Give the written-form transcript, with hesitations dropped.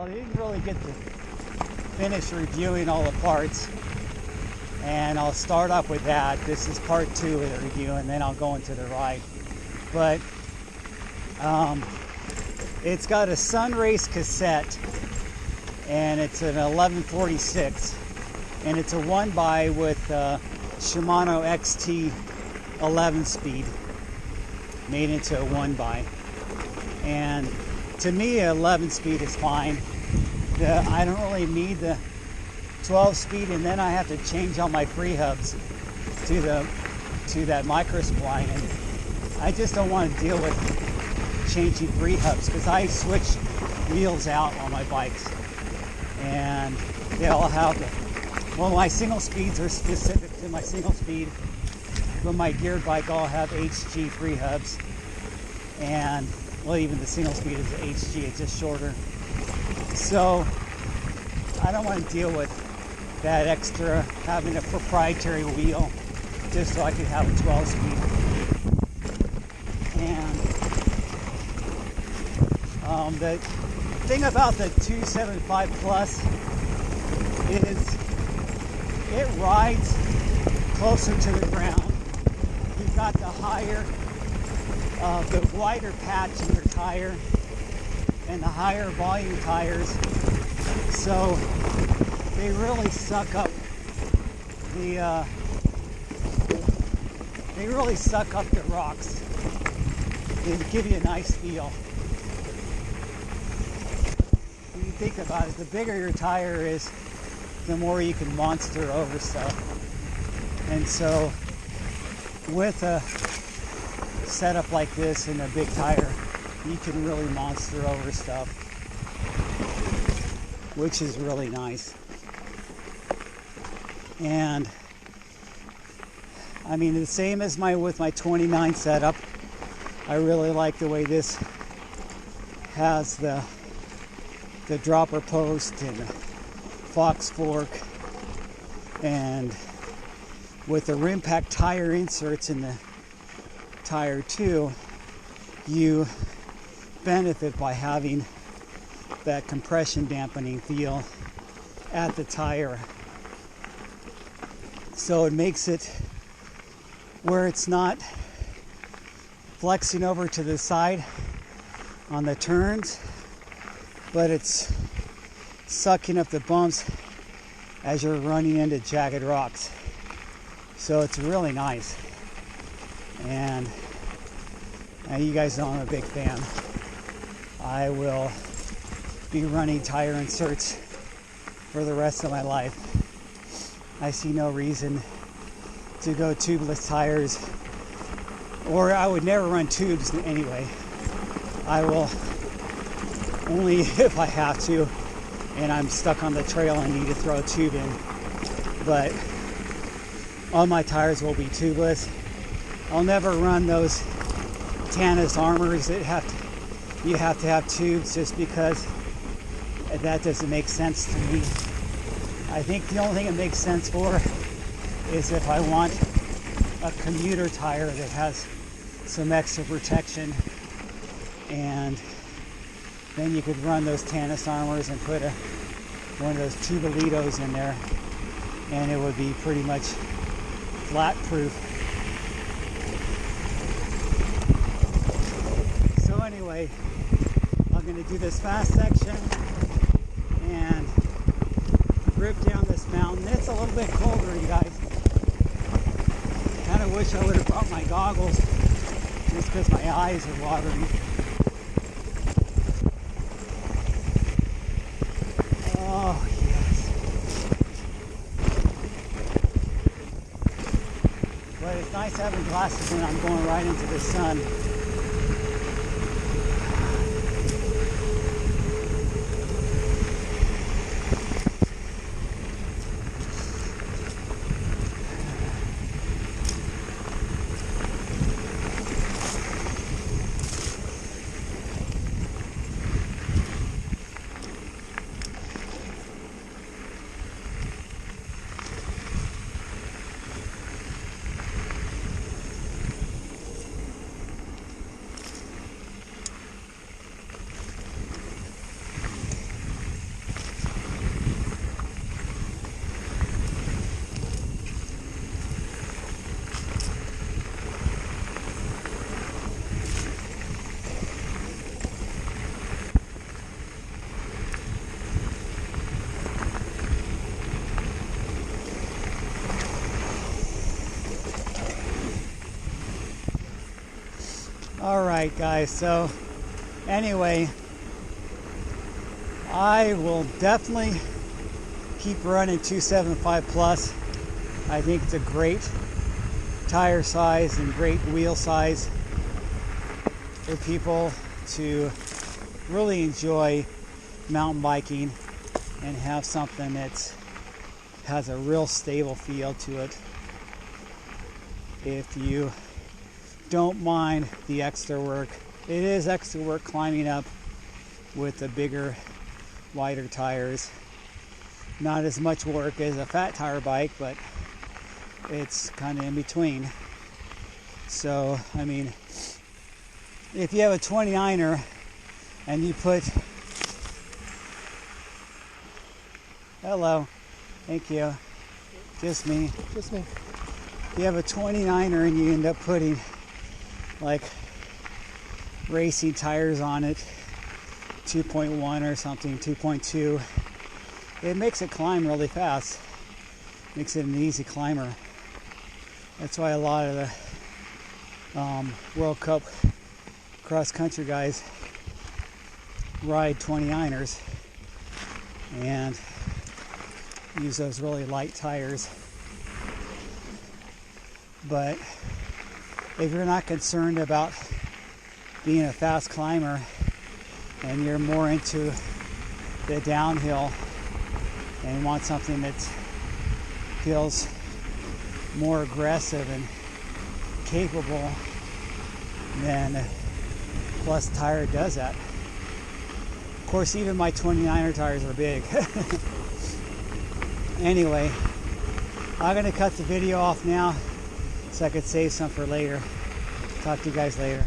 I didn't really get to finish reviewing all the parts, and I'll start up with that. This is part 2 of the review, and then I'll go into the ride. But it's got a Sunrace cassette, and it's an 1146, and it's a 1x with Shimano XT 11 speed made into a 1x. And to me, 11 speed is fine. I don't really need the 12 speed, and then I have to change all my free hubs to that micro spline, and I just don't want to deal with changing free hubs, because I switch wheels out on my bikes, and they all have well, my single speeds are specific to my single speed, but my geared bike all have HG free hubs, and well, even the single speed is HG, it's just shorter. So I don't want to deal with that extra, having a proprietary wheel just so I could have a 12 speed. And the thing about the 275 Plus is it rides closer to the ground. You've got the wider patch in your tire and the higher volume tires, so they really suck up the rocks. They give you a nice feel. When you think about it, the bigger your tire is, the more you can monster over stuff. And so with a setup like this and a big tire, you can really monster over stuff, which is really nice. And I mean, the same as with my 29 setup, I really like the way this has the dropper post and the Fox fork, and with the Rimpact tire inserts in the tire too, you benefit by having that compression dampening feel at the tire. So it makes it where it's not flexing over to the side on the turns, but it's sucking up the bumps as you're running into jagged rocks. So it's really nice. And you guys know I'm a big fan. I will be running tire inserts for the rest of my life. I see no reason to go tubeless tires, or I would never run tubes anyway. I will only if I have to, and I'm stuck on the trail and need to throw a tube in. But all my tires will be tubeless. I'll never run those Tannis Armors that you have to have tubes, just because that doesn't make sense to me. I think the only thing it makes sense for is if I want a commuter tire that has some extra protection, and then you could run those Tannis Armors and put one of those Tubolitos in there, and it would be pretty much flat proof. So anyway, I'm going to do this fast section and rip down this mountain. It's a little bit colder, you guys. Kind of wish I would have brought my goggles, just because my eyes are watering. Oh, yes. But it's nice having glasses when I'm going right into the sun. Alright guys, so anyway, I will definitely keep running 275 plus. I think it's a great tire size and great wheel size for people to really enjoy mountain biking and have something that has a real stable feel to it. If you don't mind the extra work, it is extra work climbing up with the bigger, wider tires. Not as much work as a fat tire bike, but it's kind of in between. So, I mean, if you have a 29er and you put, hello, thank you, just me. If you have a 29er and you end up putting like racing tires on it, 2.1 or something, 2.2, it makes it climb really fast. Makes it an easy climber. That's why a lot of the World Cup cross-country guys ride 29ers and use those really light tires. But if you're not concerned about being a fast climber and you're more into the downhill and want something that feels more aggressive and capable, then Plus Tire does that. Of course, even my 29er tires are big. Anyway, I'm going to cut the video off now so I could save some for later. Talk to you guys later.